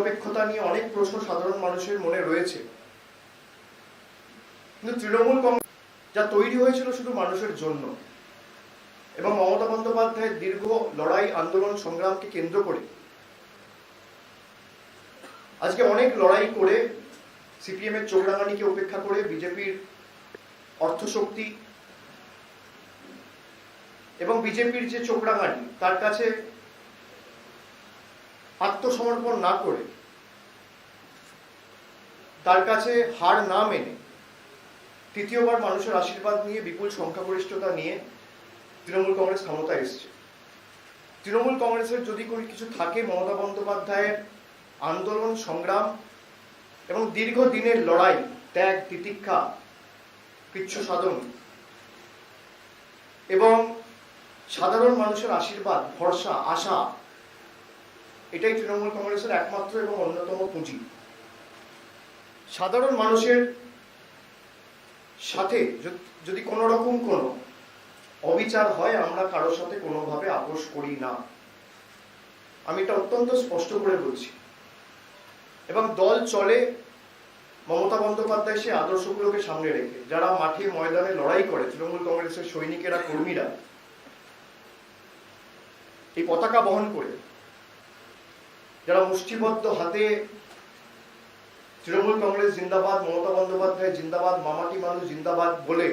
নিরপেক্ষতা নিয়ে অনেক প্রশ্ন সাধারণ মানুষের মনে রয়েছে, কিন্তু তৃণমূল কংগ্রেস যা তৈরি হয়েছিল শুধু মানুষের জন্য এবং মমতা বন্দ্যোপাধ্যায়ের দীর্ঘ লড়াই আন্দোলন সংগ্রামকে কেন্দ্র করে আজকে অনেক লড়াই করে সিপিএম এর চোখ রাঙানিকে উপেক্ষা করে বিজেপির অর্থশক্তি এবং বিজেপির যে চোখ রাঙানি তার কাছে আত্মসমর্পণ না করে, তার কাছে হার না মেনে তৃতীয়বার মানুষের আশীর্বাদ নিয়ে বিপুল সংখ্যাগরিষ্ঠতা নিয়ে তৃণমূল কংগ্রেস ক্ষমতায় এসছে। তৃণমূল কংগ্রেসের যদি কোনো কিছু থাকে মমতা বন্দ্যোপাধ্যায়ের আন্দোলন সংগ্রাম এবং দীর্ঘদিনের লড়াই, ত্যাগ, তিতিক্ষা, কৃচ্ছ সাধন এবং সাধারণ মানুষের আশীর্বাদ, ভরসা, আশা, এটাই তৃণমূল কংগ্রেসের একমাত্র এবং অন্যতম পুঁজি। সাধারণ মানুষের সাথে যদি কোনো রকম কোনো অবিচার হয়, আমরা কারোর সাথে কোনোভাবে আপোষ করি না। আমি এটা অত্যন্ত স্পষ্ট করে বলছি। এবং দল চলে মমতা বন্দ্যোপাধ্যায় সে আদর্শগুলোকে সামনে রেখে। যারা মাঠে ময়দানে লড়াই করে, তৃণমূল কংগ্রেসের সৈনিকেরা, কর্মীরা এই পতাকা বহন করে, যারা মুষ্টিবদ্ধ হাতে তৃণমূল কংগ্রেস জিন্দাবাদ, মমতা বন্দ্যোপাধ্যায় জিন্দাবাদ, মামাটি মানুষ জিন্দাবাদ বলে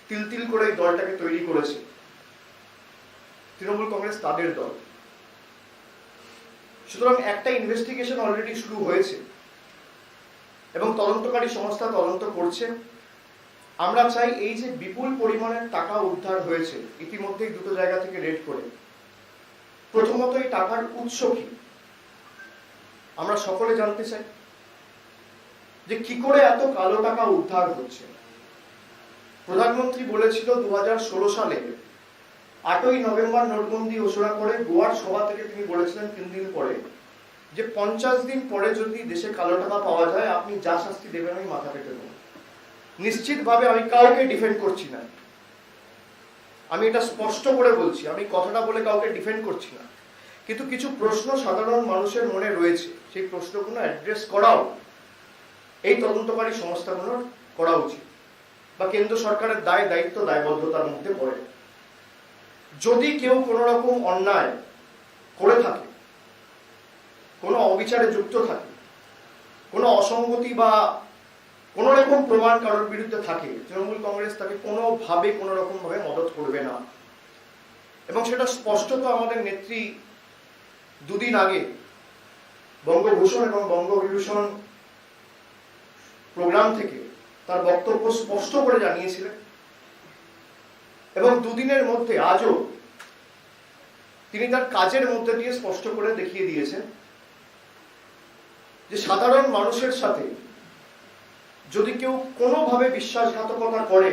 তিল তিল করে এই দলটাকে তৈরি করেছে, তৃণমূল কংগ্রেস তাদের দল। সুতরাং একটা ইনভেস্টিগেশন অলরেডি শুরু হয়েছে এবং তদন্তকারী সংস্থা তদন্ত করছে। আমরা চাই এই যে বিপুল পরিমাণের টাকা উদ্ধার হয়েছে ইতিমধ্যেই দুটো জায়গা থেকে রেড করে, প্রথমত এই টাকার উৎস কি আমরা সকলে জানতে চাই, যে কি করে এত কালো টাকা উদ্ধার হচ্ছে। প্রধানমন্ত্রী বলেছিল 2016 সালে 8ই নভেম্বর নোটবন্দি ঘোষণা করে গোয়ার সভা থেকে তিনি বলেছিলেন 3 দিন পরে যে 50 দিন পরে যদি দেশে কালো টাকা পাওয়া যায় আপনি যা শাস্তি দেবেন আমি মাথা পেতে দেব। নিশ্চিতভাবে আমি কাউকে ডিফেন্ড করছি না, আমি এটা স্পষ্ট করে বলছি, আমি কথাটা বলে কাউকে ডিফেন্ড করছি না, কিন্তু কিছু প্রশ্ন সাধারণ মানুষের মনে রয়েছে, সেই প্রশ্নগুলো অ্যাড্রেস করাও এই তদন্তকারী সংস্থাগুলোর করা উচিত বা কেন্দ্র সরকারের দায় দায়িত্ব দায়বদ্ধতার মধ্যে পড়ে। যদি কেউ কোনো রকম অন্যায় করে থাকে, কোনো অবিচারে যুক্ত থাকে, কোনো অসঙ্গতি বা কোনো রকম প্রমাণ কারোর বিরুদ্ধে থাকে, তৃণমূল কংগ্রেস তাকে কোনোভাবে কোনো রকম ভাবে মদত করবে না। এবং সেটা স্পষ্টত আমাদের নেত্রী দুদিন আগে বঙ্গভূষণ এবং বঙ্গবিভূষণ প্রোগ্রাম থেকে তার বক্তব্য স্পষ্ট করে জানিয়েছিলেন এবং দুদিনের মধ্যে আজও তিনি তার কাজের মধ্যে দিয়ে স্পষ্ট করে দেখিয়ে দিয়েছেন যে সাধারণ মানুষের সাথে যদি কেউ কোনোভাবে বিশ্বাসঘাতকতা করে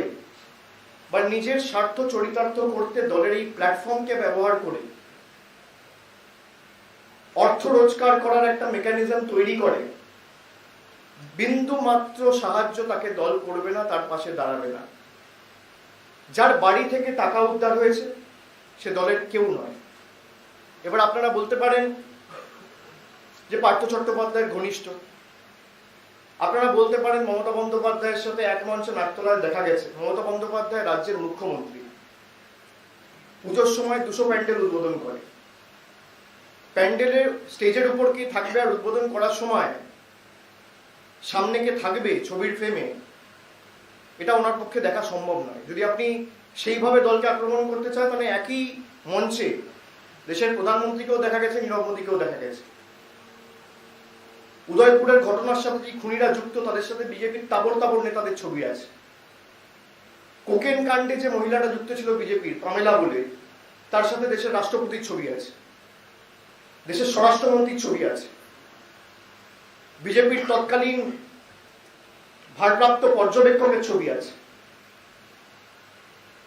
বা নিজের স্বার্থ চরিতার্থ করতে দলের এই প্ল্যাটফর্মকে ব্যবহার করে অর্থ রোজগার করার একটা মেকানিজম তৈরি করে, বিন্দু মাত্র সাহায্য তাকে দল করবে না, তার পাশে দাঁড়াবে না। যার বাড়ি থেকে টাকা উদ্ধার হয়েছে সে দলের কেউ নয়। এবার আপনারা বলতে পারেন যে পার্থ চট্টোপাধ্যায়ের ঘনিষ্ঠ, আপনারা বলতে পারেন মমতা বন্দ্যোপাধ্যায়ের সাথে এক মঞ্চে নাট্যলায় দেখা গেছে। মমতা বন্দ্যোপাধ্যায় রাজ্যের মুখ্যমন্ত্রী, পুজোর সময় 200 প্যান্ডেল উদ্বোধন করে, প্যান্ডেলের স্টেজের উপর কি থাকবে আর উদ্বোধন করার সময় সামনে কে থাকবে ছবির ফ্রেমে, এটা ওনার পক্ষে দেখা সম্ভব নয়। যদি আপনি সেইভাবে দলকে আক্রমণ করতে চান তাহলে একই মঞ্চে দেশের প্রধানমন্ত্রীকেও দেখা গেছে, নীরব মোদীকেও দেখা গেছে। উদয়পুরের ঘটনার সাথে যে খুনিরা যুক্ত তাদের সাথে বিজেপির তাবড় তাবড় নেতাদের ছবি আছে। কোকেন কাণ্ডে যে মহিলাটা যুক্ত ছিল বিজেপির, পামেলা বলে, তার সাথে দেশের রাষ্ট্রপতির ছবি আছে, দেশের স্বরাষ্ট্রমন্ত্রীর ছবি আছে, বিজেপির তৎকালীন ভারপ্রাপ্ত পর্যবেক্ষকের ছবি আছে,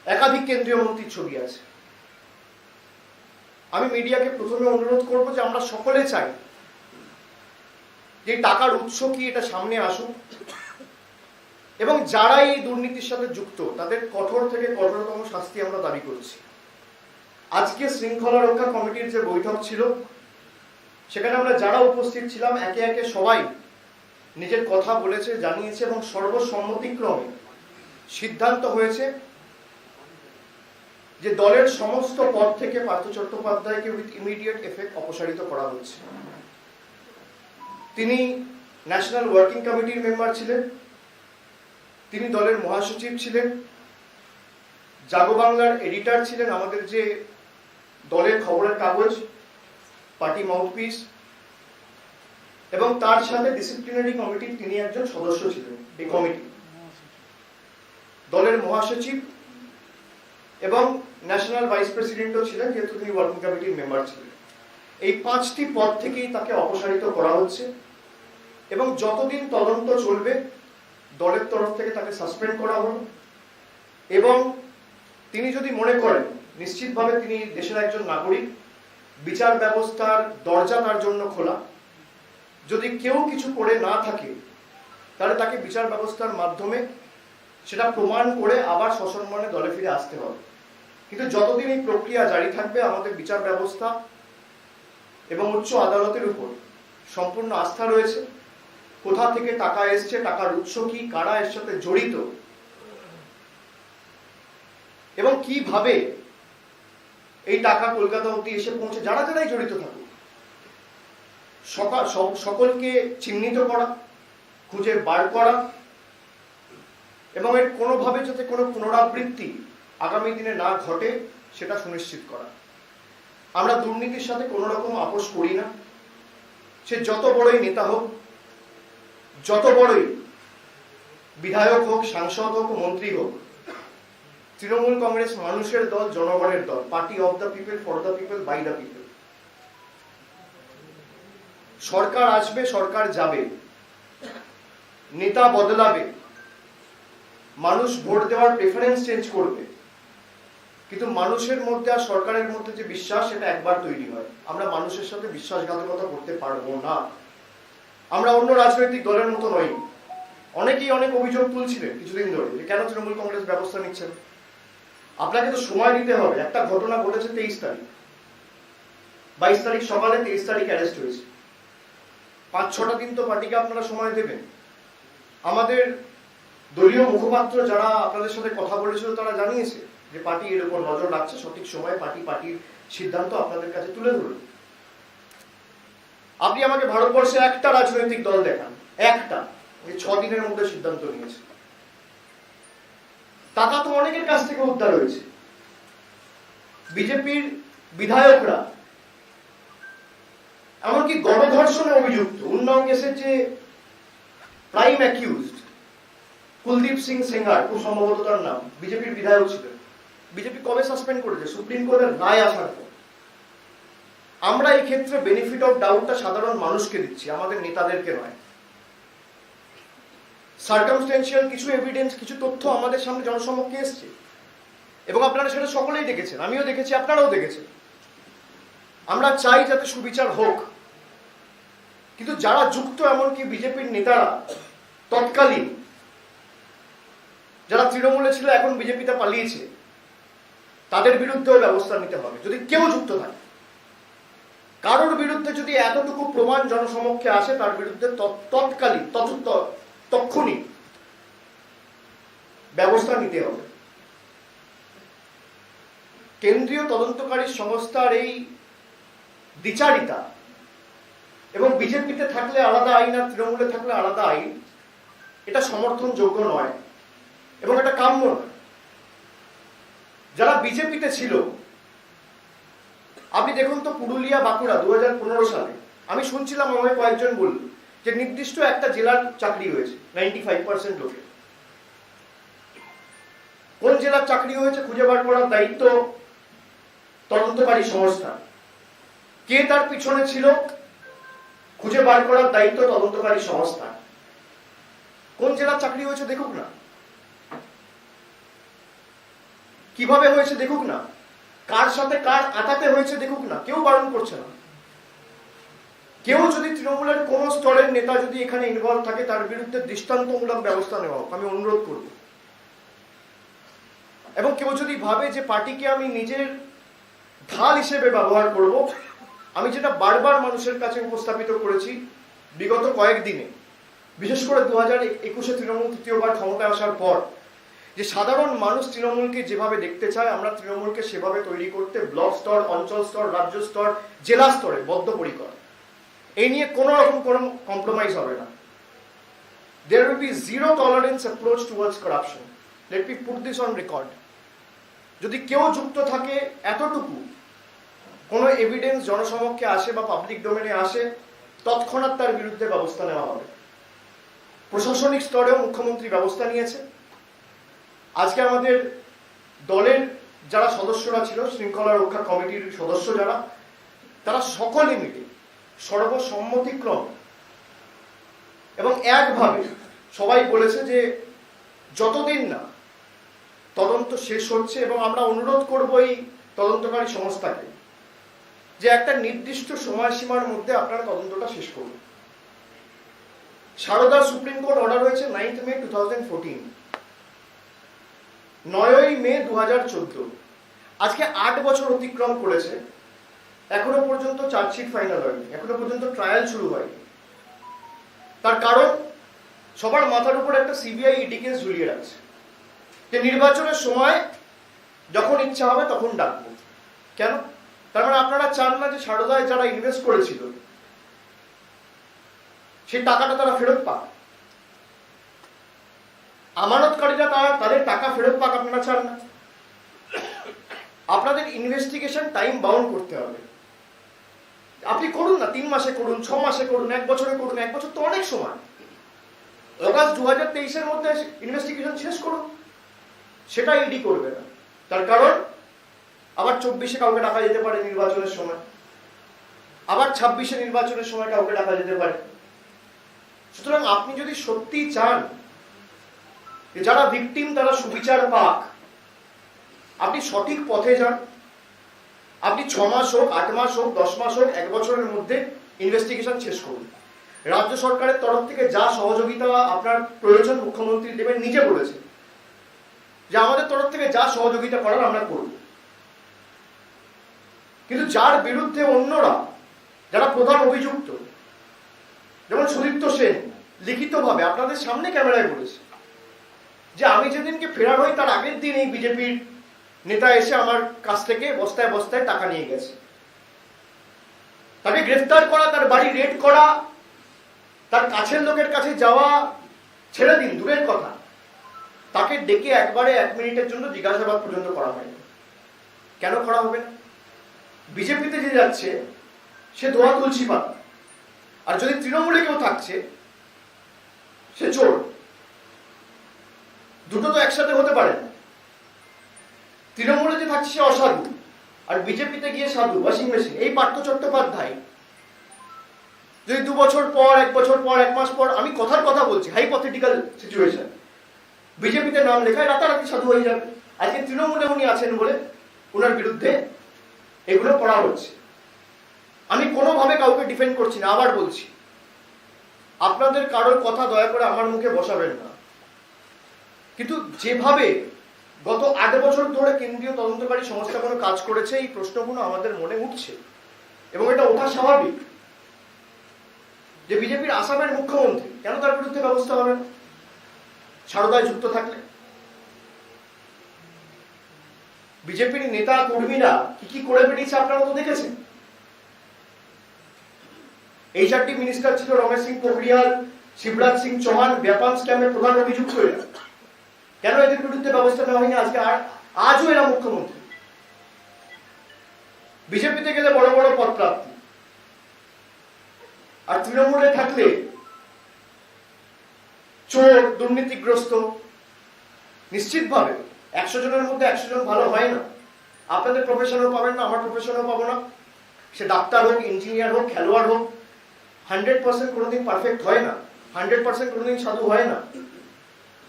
একাধিক কেন্দ্রীয় মন্ত্রীর ছবি আছে। আমি মিডিয়াকে প্রথমে অনুরোধ করব যে আমরা সকলে চাই যে টাকার উৎস কি এটা সামনে আসুক এবং যারা এই দুর্নীতির সাথে যুক্ত তাদের কঠোর থেকে কঠোরতম শাস্তি আমরা দাবি করছি। আজকে শৃঙ্খলা রক্ষা কমিটির যে বৈঠক ছিল সেখানে আমরা যারা উপস্থিত ছিলাম একে একে সবাই নিজের কথা বলেছে, জানিয়েছে এবং সর্বসম্মতিক্রমে সিদ্ধান্ত হয়েছে যে দলের সমস্ত পদ থেকে পার্থ চট্টোপাধ্যায়কে উইথ ইমিডিয়েট এফেক্ট অপসারিত করা হচ্ছে। তিনি ন্যাশনাল ওয়ার্কিং কমিটির মেম্বার ছিলেন, তিনি দলের মহাসচিব ছিলেন, জাগো বাংলার এডিটর ছিলেন, আমাদের যে দলের খবরের কাগজ, পার্টি মাউথপিস, এবং তার সাথে ডিসিপ্লিনারি কমিটির তিনি একজন সদস্য ছিলেন এই কমিটি, দলের মহাসচিব এবং ন্যাশনাল ভাইস প্রেসিডেন্টও ছিলেন, যেহেতু তিনি ওয়ার্কিং কমিটির মেম্বার ছিলেন। এই 5টি পদ থেকেই তাকে অপসারিত করা হচ্ছে এবং যতদিন তদন্ত চলবে দলের তরফ থেকে তাকে সাসপেন্ড করা হলো। এবং তিনি যদি মনে করেন নিশ্চিতভাবে তিনি দেশের একজন নাগরিক, বিচার ব্যবস্থার দরজা তার জন্য খোলা, যদি কেউ কিছু করে না থাকে তাহলে তাকে বিচার ব্যবস্থার মাধ্যমে সেটা প্রমাণ করে আবার সসম্মানে দলে ফিরে আসতে হবে। কিন্তু যতদিন এই প্রক্রিয়া জারি থাকবে আমাদের বিচার ব্যবস্থা এবং উচ্চ আদালতের উপর সম্পূর্ণ আস্থা রয়েছে। কোথা থেকে টাকা এসছে, টাকার উৎস কি, কারা এর সাথে জড়িত এবং কিভাবে এই টাকা কলকাতা অবধি এসে পৌঁছে, যারা যারাই জড়িত থাকুক সকলকে চিহ্নিত করা, খুঁজে বার করা এবং এর কোনোভাবে যাতে কোনো পুনরাবৃত্তি আগামী দিনে না ঘটে সেটা সুনিশ্চিত করা। আমরা দুর্নীতির সাথে কোনো রকম আপোষ করি না, সে যত বড়ই নেতা হোক, যত বড়ই বিধায়ক হোক, সাংসদ হোক, মন্ত্রী হোক। তৃণমূল কংগ্রেস মানুষের দল, জনগণের দল, party of the people, for the people, by the people. সরকার আসবে, সরকার যাবে, নেতা বদলাবে, মানুষ ভোট দেওয়ার প্রেফারেন্স চেঞ্জ করবে, কিন্তু মানুষের মধ্যে আর সরকারের মধ্যে যে বিশ্বাস সেটা একবার তৈরি হয়। আমরা মানুষের সাথে বিশ্বাসঘাতকতা করতে পারবো না। আমরা অন্য রাজনৈতিক দলের মতো নই। অনেকেই অনেক অভিযোগ তুলছিলেন কিছুদিন ধরে যে কেন তৃণমূল কংগ্রেস ব্যবস্থা নিচ্ছেন। আপনাকে তো সময় দিতে হবে। একটা ঘটনা ঘটেছে 23 তারিখ, 22 তারিখ সকালে, 23 তারিখ অ্যারেস্ট হয়েছে। 5-6টা দিন তো পার্টিকে আপনারা সময় দেবেন। আমাদের দলীয় মুখপাত্র যারা আপনাদের সাথে কথা বলেছিল তারা জানিয়েছে যে পার্টি এর উপর নজর রাখছে, সঠিক সময়ে পার্টির সিদ্ধান্ত আপনাদের কাছে তুলে ধরবে। আপনি আমাকে ভারতবর্ষে একটা রাজনৈতিক দল দেখান, একটা, এই 6 দিনের মধ্যে সিদ্ধান্ত নিয়েছে। টাকা তো অনেকের কাছ থেকে উদ্ধার হয়েছে। বিজেপির বিধায়করা এমনকি গণধর্ষণে অভিযুক্ত উন্নাও কেসের যে প্রাইম অ্যাকিউজড কুলদীপ সিং সেঙ্গার, খুব সম্ভবত তার নাম, বিজেপির বিধায়ক ছিলেন। বিজেপি কবে সাসপেন্ড করেছে? সুপ্রিম কোর্টের রায় আসার পর। আমরা এই ক্ষেত্রে বেনিফিট অফ ডাউটটা সাধারণ মানুষকে দিচ্ছি, আমাদের নেতাদেরকে নয়। সার্কামস্টেন্সিয়াল কিছু এভিডেন্স, কিছু তথ্য আমাদের সামনে জনসমক্ষে এসছে এবং আপনারা সেটা সকলেই দেখেছেন, আমিও দেখেছি, আপনারাও দেখেছেন। আমরা চাই যাতে সুবিচার হোক, কিন্তু যারা যুক্ত, এমনকি বিজেপির নেতারা তৎকালীন যারা তৃণমূলে ছিল এখন বিজেপিতে পালিয়েছে, তাদের বিরুদ্ধেও ব্যবস্থা নিতে হবে। যদি কেউ যুক্ত থাকে, কারোর বিরুদ্ধে যদি এতটুকু প্রমাণ জনসমক্ষে আসে, তার বিরুদ্ধে তৎকালীন তৎক্ষণিক ব্যবস্থা নিতে হবে। কেন্দ্রীয় তদন্তকারী সংস্থার এই দ্বিচারিতা এবং বিজেপিতে থাকলে আলাদা আইন আর তৃণমূলে থাকলে আলাদা আইন, এটা সমর্থনযোগ্য নয় এবং এটা কাম্য নয়। যারা বিজেপিতে ছিল, আপনি দেখুন তো পুরুলিয়া, বাঁকুড়া 2015 সালে আমি শুনছিলাম, আমায় কয়েকজন বলল যে নির্দিষ্ট একটা জেলার চাকরি হয়েছে 95% লোকের। কোন জেলার চাকরি হয়েছে খুঁজে বার করার দায়িত্ব তদন্তকারী সংস্থা। কে তার পিছনে ছিল খুঁজে বার করার দায়িত্ব তদন্তকারী সংস্থা। কোন জেলার চাকরি হয়েছে দেখুক না, কিভাবে হয়েছে দেখুক না, কার সাথে কার আটাতে হয়েছে দেখুক না। কেউ বারণ করছে না। কেউ যদি তৃণমূলের কোন স্তরের নেতা যদি এখানে ইনভলভ থাকে, তার বিরুদ্ধে দৃষ্টান্তমূলক ব্যবস্থা নেওয়া হোক, আমি অনুরোধ করব। এবং কেউ যদি ভাবে যে পার্টিকে আমি নিজের ঢাল হিসেবে ব্যবহার করব, আমি যেটা বারবার মানুষের কাছে উপস্থাপিত করেছি বিগত কয়েকদিনে, বিশেষ করে 2021-এ তৃণমূল তৃতীয়বার ক্ষমতায় আসার পর, যে সাধারণ মানুষ তৃণমূলকে যেভাবে দেখতে চায়, আমরা তৃণমূলকে সেভাবে তৈরি করতে ব্লক স্তর, অঞ্চল স্তর, রাজ্য স্তর, জেলা স্তরে বদ্ধপরিকর। এই নিয়ে কোনো রকম কোনো কম্প্রোমাইজ হবে না। There will be zero tolerance approach towards corruption. Let me put this on record. যদি কেউ যুক্ত থাকে এতটুকু, কোনো এভিডেন্স জনসমক্ষে আসে বা পাবলিক ডোমেনে আসে, তৎক্ষণাৎ তার বিরুদ্ধে ব্যবস্থা নেওয়া হবে। প্রশাসনিক স্তরেও মুখ্যমন্ত্রী ব্যবস্থা নিয়েছে। আজকে আমাদের দলের যারা সদস্যরা ছিল, শৃঙ্খলা রক্ষা কমিটির সদস্য যারা, তারা সকলে মিলে সর্বসম্মতিক্রম এবং একভাবে সবাই বলেছে যে যতদিন না তদন্ত শেষ হচ্ছে, এবং আমরা অনুরোধ করব এই তদন্তকারী সংস্থাকে যে একটা নির্দিষ্ট সময়সীমার মধ্যে আপনারা তদন্তটা শেষ করুন। সারদা সুপ্রিম কোর্ট অর্ডার হয়েছে 9th May 2014, 9ই মে 2014। আজকে 8 বছর অতিক্রম করেছে, এখনো পর্যন্ত চার্জশিট ফাইনাল হয়নি, এখনো পর্যন্ত ট্রায়াল শুরু হয়নি। তার কারণ সবার মাথার উপর একটা সিবিআই ইডি কেস ঝুলিয়ে রাখছে, যে নির্বাচনের সময় যখন ইচ্ছা হবে তখন ডাকবো। কেন? তার মানে আপনারা চান না যে সারদায় যারা ইনভেস্ট করেছিল সেই টাকাটা তারা ফেরত পাক, আমানতকারীরা তাদের টাকা ফেরত পাক, আপনারা চান না। আপনাদের ইনভেস্টিগেশন টাইম বাউন্ড করতে হবে। আপনি করুন না, 3 মাসে করুন, 6 মাসে করুন, 1 বছরে করুন। 1 বছর তো অনেক সময়। অগাস্ট 2023-এর মধ্যে ইনভেস্টিগেশন শেষ করুন। সেটা ইডি করবে না। তার কারণ আবার 24-এ কাউকে ডাকা যেতে পারে নির্বাচনের সময়, আবার 26-এ নির্বাচনের সময় কাউকে ডাকা যেতে পারে। সুতরাং আপনি যদি সত্যি চান যে যারা ভিকটিম তারা সুবিচার পাক, আপনি সঠিক পথে যান। আপনি 6 মাস হোক, 8 মাস হোক, 10 মাস হোক, 1 বছরের মধ্যে ইনভেস্টিগেশন শেষ করুন। রাজ্য সরকারের তরফ থেকে যা সহযোগিতা আপনার প্রয়োজন মুখ্যমন্ত্রী দেবেন, নিজে বলেছে যে আমাদের তরফ থেকে যা সহযোগিতা করার আমরা করব। কিন্তু যার বিরুদ্ধে অন্যরা, যারা প্রধান অভিযুক্ত, যেমন সুদীপ্ত সেন লিখিতভাবে আপনাদের সামনে ক্যামেরায় বলেছে যে আমি যেদিনকে ফেরার হই তার আগের দিন এই বিজেপির নেতা এসে আমার কাছ থেকে বস্তায় বস্তায় টাকা নিয়ে গেছে। তাকে গ্রেফতার করা, তার বাড়ি রেড করা, তার কাছের লোকের কাছে যাওয়া ছেড়ে দিন, দূরের কথা, তাকে ডেকে একবারে 1 মিনিটের জন্য জিজ্ঞাসাবাদ পর্যন্ত করা হয়নি। কেন করা হবে না? বিজেপিতে যে যাচ্ছে সে ধোয়া তুলসী পাতা, আর যদি তৃণমূলে কেউ থাকছে সে চোর। দুটো তো একসাথে হতে পারে না। তৃণমূলে যে থাকছে সে অসাধু, আর বিজেপিতে গিয়ে সাধু, ওয়াশিং মেশিন। এই পার্থ চট্টোপাধ্যায় যদি 2 বছর পর, 1 বছর পর, 1 মাস পর, আমি কথার কথা বলছি, হাইপোথেটিক্যাল সিচুয়েশন, বিজেপিতে নাম লেখায়, রাতারাতি সাধু হয়ে যাবে। আজকে তৃণমূলে উনি আছেন বলে ওনার বিরুদ্ধে এগুলো করা হচ্ছে। আমি কোনোভাবে কাউকে ডিফেন্ড করছি না, আবার বলছি, আপনাদের কারোর কথা দয়া করে আমার মুখে বসাবেন না। কিন্তু যেভাবে গত 8 বছর ধরে কেন্দ্রীয় তদন্তকারী সংস্থা কোনো কাজ করেছে, এই প্রশ্নগুলো আমাদের মনে উঠছে, এবং এটা ওঠা স্বাভাবিক যে বিজেপির আসামের মুখ্যমন্ত্রী কেন তার বিরুদ্ধে ব্যবস্থা হবে না সারদায় যুক্ত থাকলে? বিজেপির নেতা কর্মীরা কি কি করে বেরিয়েছে আপনারা তো দেখেছেন। HRD মিনিস্টার ছিল রমেশ সিং পোখরিয়াল, শিবরাজ সিং চৌহান, ব্যাপার স্ক্যামের প্রধান অভিযুক্ত এরা। কেন এদের বিরুদ্ধে ব্যবস্থা নেওয়া হয়নি? আজকে আজও এরা মুখ্যমন্ত্রী। বিজেপিতে গেলে বড় বড় পদ প্রাপ্তি, আর তৃণমূলে থাকলে চোর, দুর্নীতিগ্রস্ত। নিশ্চিতভাবে 100 জনের মধ্যে 100 জন ভালো হয় না। আপনাদের প্রফেশনেও পাবেন না, আমার প্রফেশনেও পাবো না। সে ডাক্তার হোক, ইঞ্জিনিয়ার হোক, খেলোয়াড় হোক, 100% কোনোদিন পারফেক্ট হয় না, 100% কোনোদিন সাধু হয় না।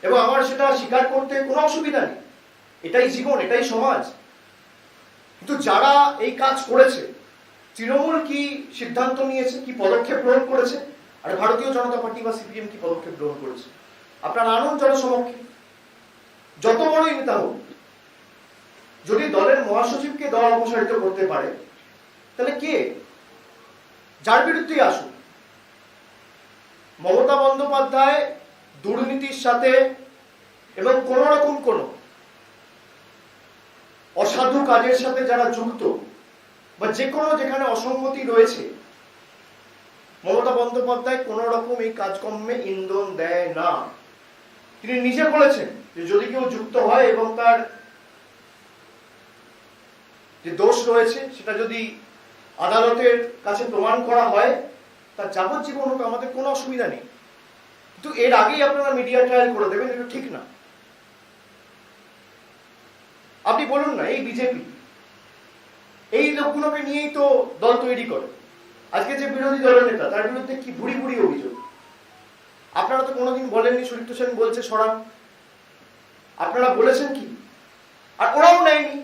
এবং আমার সেটা স্বীকার করতে কোনো অসুবিধা নেই। এটাই জীবন, এটাই সমাজ। কিন্তু যারা এই কাজ করেছে, তৃণমূল কি সিদ্ধান্ত নিয়েছে, কি পদক্ষেপ গ্রহণ করেছে, আর ভারতীয় জনতা পার্টি বা সিপিএম কি পদক্ষেপ গ্রহণ করেছে? আপনারা আনুন জনসমক্ষে, যত বড়ই নেতা হোক। যদি দলের মহাসচিবকে দল অপসারিত করতে পারে, তাহলে কে? যার বিরুদ্ধেই আসুন, মমতা বন্দ্যোপাধ্যায় দুর্নীতির সাথে এবং কোন রকম কোন অসাধু কাজের সাথে যারা যুক্ত বা যে কোনো যেখানে অসঙ্গতি রয়েছে, মমতা বন্দ্যোপাধ্যায় কোন রকম এই কাজকর্মে ইন্ধন দেয় না। তিনি নিজে বলেছেন যে যদি কেউ যুক্ত হয় এবং তার যে দোষ রয়েছে সেটা যদি আদালতের কাছে প্রমাণ করা হয়, তার যাবজ্জীবন হোক, আমাদের কোনো অসুবিধা নেই। কিন্তু এর আগেই আপনারা মিডিয়া ট্রায়াল করে দেবেন, এটা ঠিক না। আপনি বলুন না, এই বিজেপি এই লোকগুলোকে নিয়েই তো দল তৈরি করে। আজকে যে বিরোধী দলের নেতা, তার বিরুদ্ধে কি ভুড়ি ভুড়ি অভিযোগ। আপনারা তো কোনোদিন বলেননি সুদীপ্ত সেন বলছে সরান, আপনারা বলেছেন কি? আর ওরাও নেয়নি।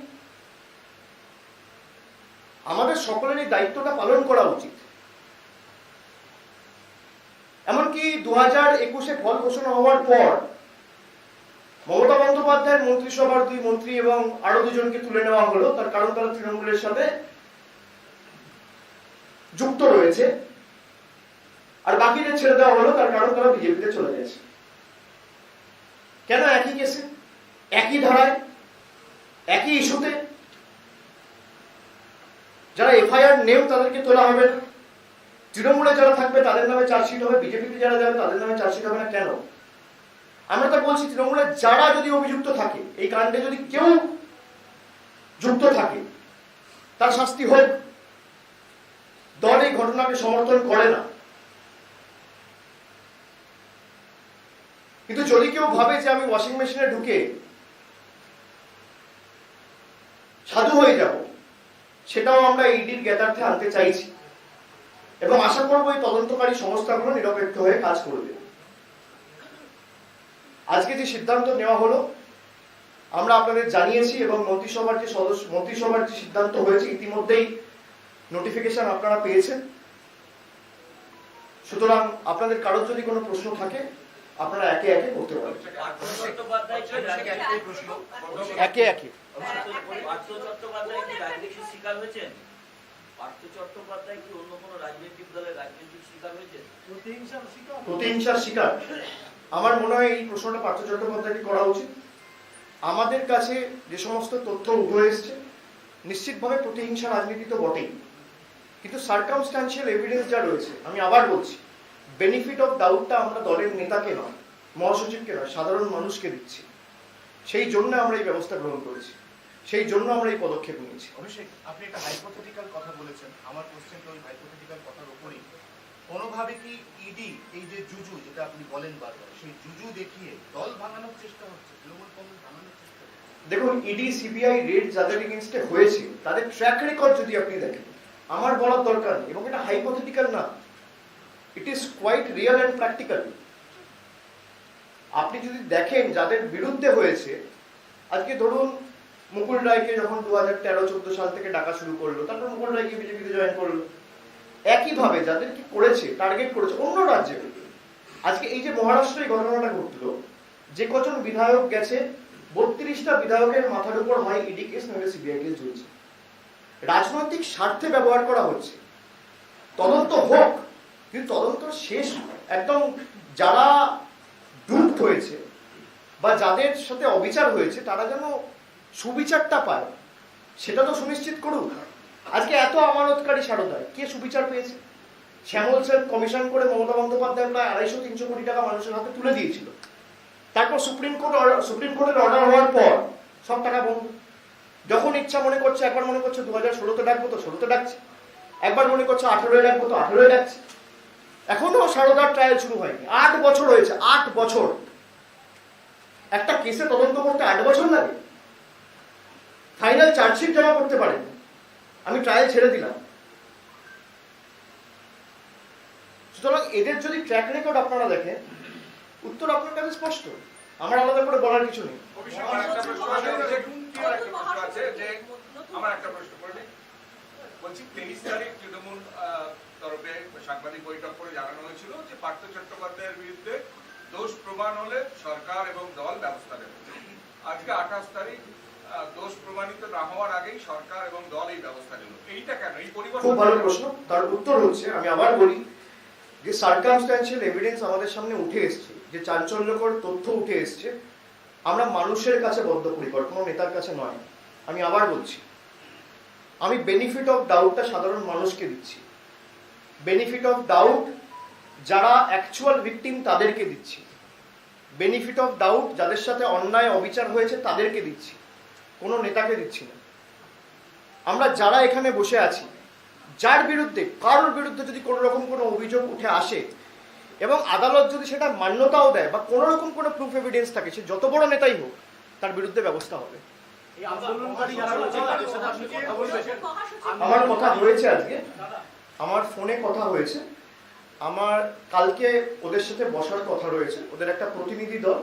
আমাদের সকলেরই দায়িত্বটা পালন করা উচিত। এমনকি 2021-এ ফল ঘোষণা হওয়ার পর মমতা বন্দ্যোপাধ্যায়ের মন্ত্রিসভার 2 মন্ত্রী এবং আরো 2 জনকে তুলে নেওয়া হলো, তার কারণ তারা তৃণমূলের সাথে যুক্ত রয়েছে। আর বাকিদের ছেড়ে দেওয়া হলো, তার কারণ তারা বিজেপিতে চলে গেছে। কেন? একই কেসে, একই ধারায়, একই ইস্যুতে। যারা এফআইআর নেও তাদেরকে তোলা হবে না, তৃণমূলে যারা থাকবে তাদের নামে চার্জশিট হবে, বিজেপিতে যারা যাবে তাদের নামে চার্জশিট হবে না। কেন? আমরা তো বলছি তৃণমূলে যারা যদি অভিযুক্ত থাকে, এই কাণ্ডে যদি কেউ যুক্ত থাকে, তার শাস্তি হোক। দল এই ঘটনাকে সমর্থন করে না। কিন্তু যদি কেউ ভাবে যে আমি ওয়াশিং মেশিনে ঢুকে সাধু হয়ে যাব, সেটাও আমরা ইডির জ্ঞাতার্থে আনতে চাইছি এবং আশা করব এই তদন্তকারী সংস্থাগুলো নিরপেক্ষ হয়ে কাজ করবে। আজকে যে সিদ্ধান্ত নেওয়া হলো আমরা আপনাদের জানিয়েছি এবং মন্ত্রিসভার যে সিদ্ধান্ত হয়েছে ইতিমধ্যেই নোটিফিকেশন আপনারা পেয়েছেন। সুতরাং আপনাদের কারোর যদি কোনো প্রশ্ন থাকে আপনারা একে একে করতে পারেন। একে একে প্রতিহিংসার শিকার? আমার মনে হয় এই প্রশ্নটা পার্থ চট্টোপাধ্যায়কে করা উচিত। আমাদের কাছে যে সমস্ত তথ্য উঠে এসছে, নিশ্চিতভাবে প্রতিহিংসা রাজনীতি তো বটেই, কিন্তু সার্কামস্ট্যান্সিয়াল এভিডেন্স যা রয়েছে, আমি আবার বলছি, বেনিফিট অফ ডাউটটা আমরা দলের নেতাকে নয়, মহাসচিবকে নয়, সাধারণ মানুষকে দিচ্ছি। সেই জন্য আমরা এই ব্যবস্থা গ্রহণ করেছি, সেই জন্য আমরা এই পদক্ষেপ নিয়েছি। অভিষেক, আপনি একটা হাইপোথেটিক্যাল কথা বলেছেন, আমার কোশ্চেনটা ওই হাইপোথেটিক্যাল কথার উপরেই। কোনোভাবে কি ইডি এই যে জুজু যেটা আপনি বলেন বারবার, সেই জুজু দেখিয়ে দল ভাঙানোর চেষ্টা হচ্ছে, তৃণমূল কংগ্রেস ভাঙানোর চেষ্টা হচ্ছে? দেখুন, ইডি সিবিআই রেড যাদের এগেইনস্টে হয়েছে তাদের ট্র্যাক রেকর্ড যদি আপনি দেখেন, আমার বলার দরকার নেই, এবং এটা হাইপোথেটিক্যাল না, it is quite real and practical. আপনি যদি দেখেন যাদের বিরুদ্ধে হয়েছে, আজকে ধরুন মুকুল রায়কে যখন 2013-14 সাল থেকে ডাকা শুরু করলো, তারপর মুকুল রায়কে বিজেপিতে জয়েন করলো, একইভাবে যাদেরকে করেছে, টার্গেট করেছে অন্য রাজ্যে। আজকে এই যে মহারাষ্ট্রে ঘটনাটা ঘটলো, যে কজন বিধায়ক গেছে, 32টা বিধায়কের মাথার উপর হয় ইডি কেস নইলে সিবিআই কেস চলছে। রাজনৈতিক স্বার্থে ব্যবহার করা হচ্ছে। তদন্ত হোক, কিন্তু তদন্ত শেষ একদম যারা ডুপ্ট হয়েছে বা যাদের সাথে অবিচার হয়েছে তারা যেন সুবিচারটা পায়, সেটা তো সুনিশ্চিত করুক। আজকে এত আমানতকারী সারদায় কে সুবিচার পেয়েছে? শ্যামল সেন কমিশন করে মমতা বন্দ্যোপাধ্যায় প্রায় 250-300 কোটি টাকা মানুষের হাতে তুলে দিয়েছিল। তারপর সুপ্রিম কোর্টের অর্ডার হওয়ার পর সব টাকা বন্ধ। যখন ইচ্ছা মনে করছে, একবার মনে করছে 2016-তে ডাকবো তো 16-তে ডাকছে, একবার মনে করছে 18-এ ডাকবো তো 18-এ ডাকছে। এখনো সারদার ট্রায়াল শুরু হয়নি। 8 বছর হয়েছে, 8 বছর। একটা কেসে তদন্ত করতে 8 বছর লাগে। ফাইনাল চার্জশিট জমা করতে পারেন, আমি ট্রায়াল ছেড়ে দিলাম। সুতরাং এদের যদি ট্র্যাক রেকর্ড আপনারা দেখেন, উত্তর আপনার কাছে স্পষ্ট, আমার আলাদা করে বলার কিছু নেই। আমার একটা প্রশ্ন করে বলছি, 23 তারিখ তৃণমূল তরফে সাংবাদিক বৈঠক করে জানানো হয়েছিল যে পার্থ চট্টোপাধ্যায়ের বিরুদ্ধে দোষ প্রমাণ হলে সরকার এবং দল ব্যবস্থা নেবে। আজকে 28 তারিখ, দোষ প্রমাণিত না হওয়ার আগেই সরকার এবং দল এই ব্যবস্থা নিল, এইটা কেন এই পরিবর্তন? খুব ভালো প্রশ্ন। তার উত্তর হচ্ছে, আমি আবার বলি, যে সার্কামস্ট্যান্সিয়াল এভিডেন্স আমাদের সামনে উঠে এসছে, যে চাঞ্চল্যকর তথ্য উঠে এসছে, আমরা মানুষের কাছে বদ্ধপরিকর, কোনো নেতার কাছে নয়। আমি আবার বলছি, আমি বেনিফিট অফ ডাউটটা সাধারণ মানুষকে দিচ্ছি, বেনিফিট অফ ডাউট যারা অ্যাকচুয়াল ভিকটিম তাদেরকে দিচ্ছি, বেনিফিট অফ ডাউট যাদের সাথে অন্যায় অবিচার হয়েছে তাদেরকে দিচ্ছি, কোনো নেতাকে দিচ্ছি না। আমরা যারা এখানে বসে আছি, যার বিরুদ্ধে, কারোর বিরুদ্ধে যদি কোনো রকম কোনো অভিযোগ উঠে আসে এবং আদালত যদি সেটা মান্যতাও দেয় বা কোনো রকম কোনো প্রুফ এভিডেন্স থাকে, সে যত বড় নেতাই হোক, তার বিরুদ্ধে ব্যবস্থা হবে। আমার কথা হয়েছে আজকে, আমার ফোনে কথা হয়েছে, আমার কালকে ওদের সাথে বসার কথা রয়েছে। ওদের একটা প্রতিনিধি দল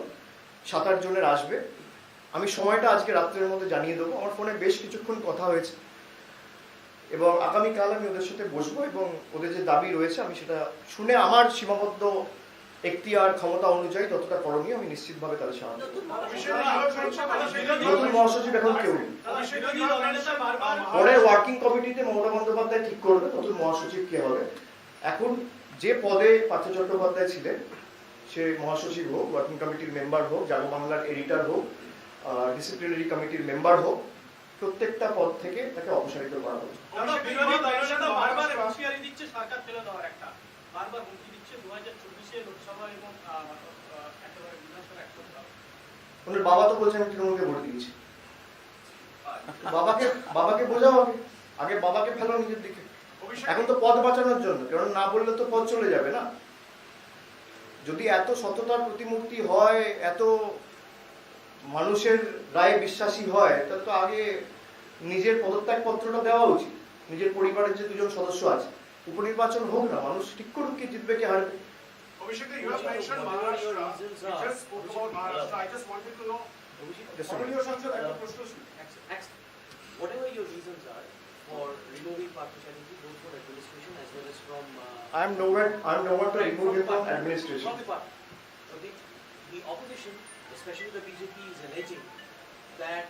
7-8 জনের আসবে। আমি সময়টা আজকে রাত্রের মধ্যে জানিয়ে দেবো। আমার ফোনে বেশ কিছুক্ষণ কথা হয়েছে এবং আগামীকাল আমি ওদের সাথে বসবো এবং ওদের যে দাবি রয়েছে আমি সেটা শুনে আমার সীমাবদ্ধ এখতিয়ার ক্ষমতা অনুযায়ী যতটা করণীয় আমি নিশ্চিতভাবে তাদের সাহায্য করব। নতুন মহাসচিব এখন কেউ নেই। পরে ওয়ার্কিং কমিটিতে মমতা বন্দ্যোপাধ্যায় ঠিক করবে নতুন মহাসচিব কে হবে। এখন যে পদে পার্থ চট্টোপাধ্যায় ছিলেন, সে মহাসচিব হোক, ওয়ার্কিং কমিটির মেম্বার হোক, জাগো বাংলার এডিটর হোক, ডিসিপ্লিনারি কমিটির মেম্বার হোক, প্রত্যেকটা পদ থেকে তাকে অপসারিত করা হচ্ছে। ওনার বাবা তো বলছেন আমি তৃণমূলকে ভোট দিয়েছি। বাবাকে বোঝাও আগে বাবাকে ফেলো নিজের দিকে। এখন তো পদ বাঁচানোর জন্য, কারণ না বললে তো পদ চলে যাবে না। যদি এত সততার প্রতিমূর্তি হয়, এত মানুষের রায়ে বিশ্বাসী হয়, তাহলে তো আগে নিজের পদত্যাগ পত্রটা দেওয়া উচিত। নিজের পরিবারের যে 2 জন সদস্য আছে, উপনির্বাচন হোক না, মানুষ ঠিক করুক কে জিতবে কে হারবে। Abhishek, you have mentioned Maharashtra. You just spoke about Maharashtra. I just wanted to know. Whatever your reasons are for removing Partha Chatterjee, both for administration as well as from. I am nowhere to remove him from administration. From the party. So the opposition, especially the BJP, is alleging that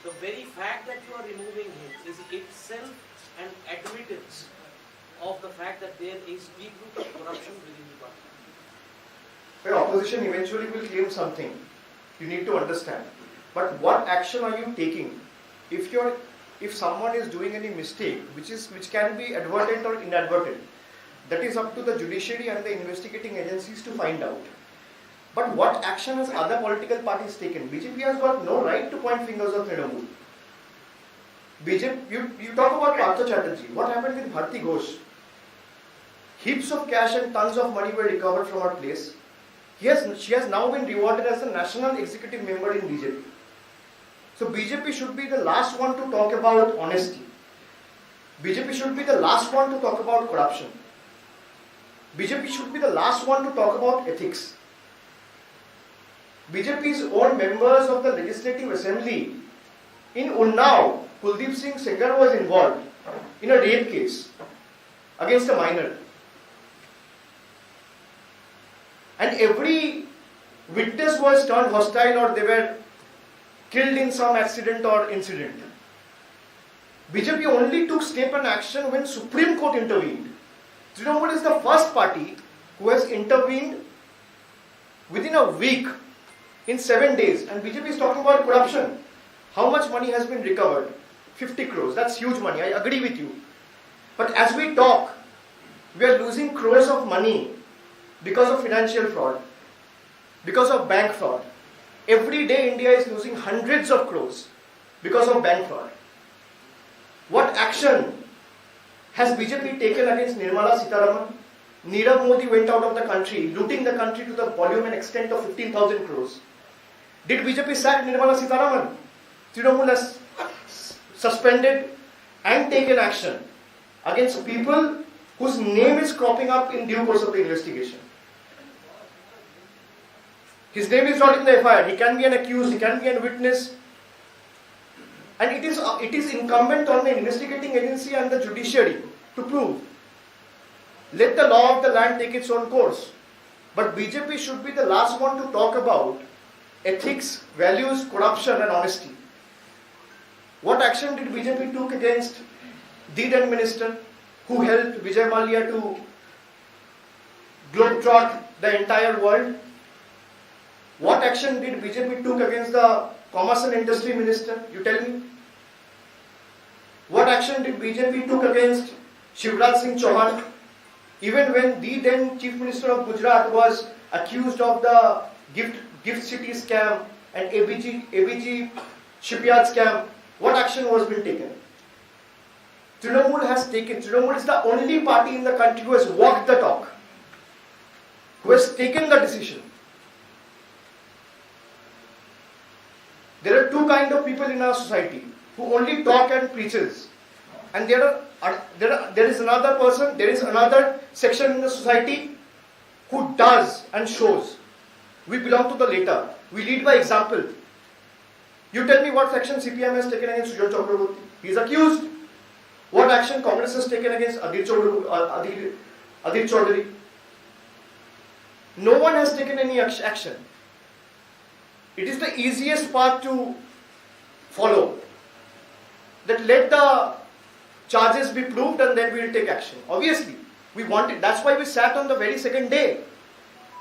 the very fact that you are removing him is itself an admittance of the fact that there is deep root of corruption within the party. The opposition eventually will claim something. You need to understand. But what action are you taking? If someone is doing any mistake, which can be advertent or inadvertent, that is up to the judiciary and the investigating agencies to find out. But what action has other political parties taken? BJP has got no right to point fingers at Trinamool. BJP, you talk about Partha Chatterjee. What happened with Bharti Ghosh? Heaps of cash and tons of money were recovered from her place. She has now been rewarded as the national executive member in BJP. So BJP should be the last one to talk about honesty. BJP should be the last one to talk about corruption. BJP should be the last one to talk about ethics. BJP's own members of the Legislative Assembly in Unnao, Kuldeep Singh Sengar was involved in a rape case against a minor. And every witness was turned hostile or they were killed in some accident or incident. BJP only took step and action when Supreme Court intervened. Trinamool is the first party who has intervened within a week, in 7 days. And BJP is talking about corruption. How much money has been recovered? 50 crores. That's huge money. I agree with you. But as we talk, we are losing crores of money because of financial fraud, because of bank fraud. Every day India is losing hundreds of crores because of bank fraud. What action has BJP taken against Nirmala Sitharaman? Nirav Modi went out of the country, looting the country to the volume and extent of 15,000 crores. Did BJP sack Nirmala Sitharaman? Trinamool has suspended and taken action against people whose name is cropping up in due course of the investigation. His name is not in the FIR. He can be an accused, he can be a witness. And it is incumbent on the investigating agency and the judiciary to prove. Let the law of the land take its own course. But BJP should be the last one to talk about ethics, values, corruption and honesty. What action did BJP took against the then minister who helped Vijay Mallya to globetrot the entire world? What action did BJP took against the Commerce and Industry Minister? You tell me. What action did BJP took against Shivraj Singh Chauhan? Even when the then Chief Minister of Gujarat was accused of the gift city scam and ABG shipyard scam, what action was being taken? Trinamool is the only party in the country who has walked the talk, who has taken the decision. There are two kinds of people in our society who only talk and preaches, and there is another section in the society who does and shows. We belong to the latter. We lead by example. You tell me what action CPM has taken against Sujal Chakraborty. He is accused. What action Congress has taken against Adil Chaudhary? No one has taken any action. It is the easiest path to follow. That let the charges be proved and then we will take action. Obviously, we want it. That's why we sat on the very second day.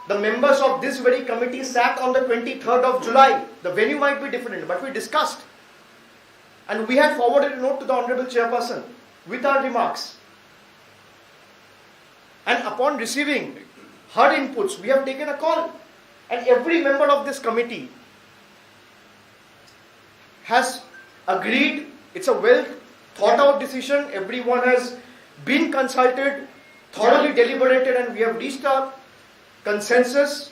The members of this very committee sat on the 23rd of July. The venue might be different, but we discussed. And we had forwarded a note to the Honorable Chairperson with our remarks. And upon receiving her inputs, we have taken a call. And every member of this committee has agreed. It's a well thought out decision. Everyone has been consulted, thoroughly deliberated, and we have reached a consensus.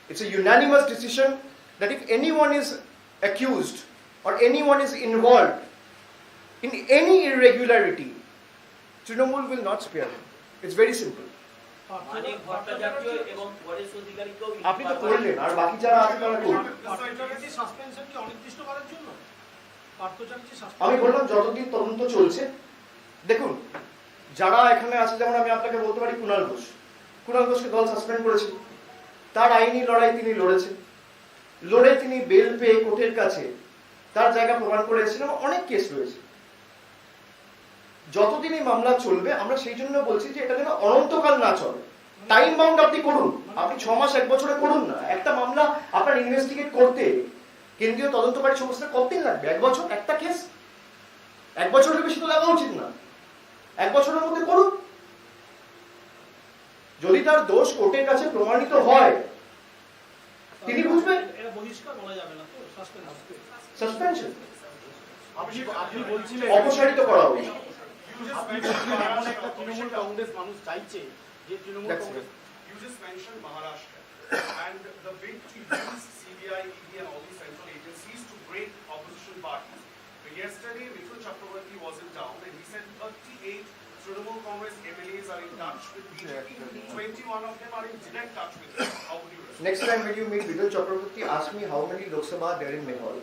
It's a unanimous decision that if anyone is accused or anyone is involved in any irregularity, Trinamool will not spare him. It's very simple. Manik Bhattacharya এবং পরেশ অধিকারীকেও আপনি তো করলেন আর বাকি যারা আছে তারা করুন। আমি বললাম যতদিন তদন্ত চলছে, দেখুন যারা এখানে আছে, যেমন আমি আপনাকে বলতে পারি কুণাল ঘোষকে দল সাসপেন্ড করেছে, তার আইনি লড়াই তিনি লড়ে তিনি বেল পেয়ে কোর্টের কাছে তার জায়গা প্রমাণ করে এসেছিলেন। অনেক কেস রয়েছে, যতদিন এই মামলা চলবে আমরা সেই জন্য বলছি যে এটা যেন অনন্তকাল না চলে। টাইম বাউন্ড আপনি করুন, আপনি 6 মাস 1 বছরে করুন না। একটা মামলা আপনার ইনভেস্টিগেট করতে কেন্দ্রীয় তদন্তকারী সংস্থা কতদিন লাগবে? 1 বছর একটা কেস? 1 বছরের বেশি তো লাগা উচিত না। 1 বছরের মধ্যে করুন। যদি তার দোষ কোর্টের কাছে প্রমাণিত হয় তিনি বুঝবেন। এটা বহিষ্কার বলা যাবে না তো, সাসপেনশন আপনি বলছিলেন অপসারিত করা হবে। তৃণমূল কংগ্রেস মানুষ চাইছে যে Trinamool Congress You just mentioned Maharashtra and the bid to use CBI, ED and all these central agencies to break opposition parties. But yesterday, Mithun Chakraborty was in town and he said 38 Trinamool Congress MLAs are in touch with BJP. 21 of them are in direct touch with them. How would you respond? Next time when you meet Mithun Chakraborty, ask me how many Lok Sabha are there in Bengal.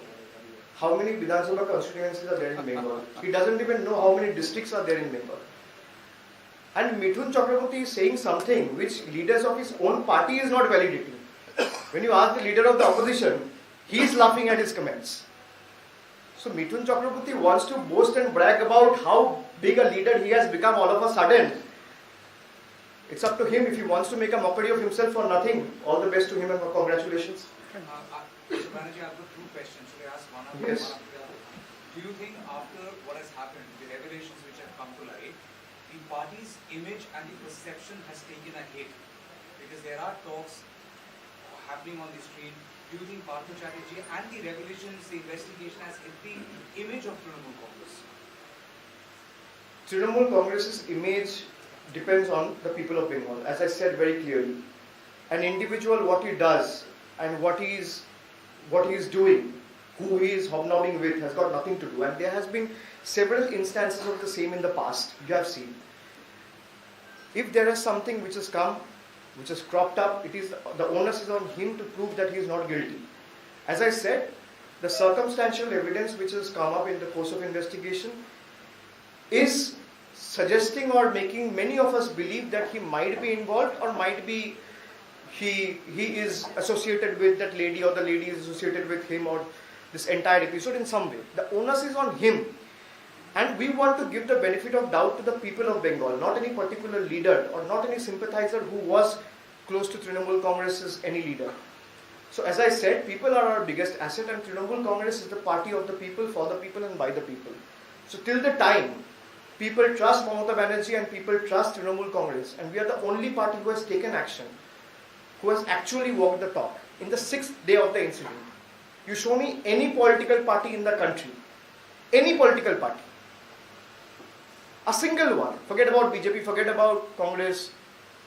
How many Vidhan Sabha constituencies are there in Bengal? He doesn't even know how many districts are there in Bengal. And Mithun Chakraborty is saying something which leaders of his own party is not validating. When you ask the leader of the opposition, he is laughing at his comments. So Mithun Chakraborty wants to boast and brag about how big a leader he has become all of a sudden. It's up to him if he wants to make a mockery of himself for nothing. All the best to him and congratulations. Mr. Banerjee, I've got 2 questions. Should I ask one after Yes. one after the other? Do you think after what has happened, the revelations which have come to light, the party's image and the perception has taken a hit? Because there are talks happening on the street. Do you think Partha Chatterjee and the revelations, the investigation has hit the image of Trinamool Congress? Trinamool Congress's image depends on the people of Bengal. As I said very clearly, an individual, what he does and what he is doing, who he is hobnobbing with, has got nothing to do. And there has been several instances of the same in the past. You have seen. If there is something which has come, which has cropped up, it is the onus is on him to prove that he is not guilty. As I said, the circumstantial evidence which has come up in the course of investigation is suggesting or making many of us believe that he might be involved or might be he is associated with that lady or the lady is associated with him or this entire episode in some way. The onus is on him. And we want to give the benefit of doubt to the people of Bengal, not any particular leader or not any sympathizer who was close to Trinamool Congress as any leader. So as I said, people are our biggest asset, and Trinamool Congress is the party of the people, for the people and by the people. So till the time people trust Mamata Banerjee and people trust Trinamool Congress, and we are the only party who has taken action, who has actually walked the talk. In the 6th day of the incident, you show me any political party in the country, any political party, a single one, forget about BJP, forget about Congress,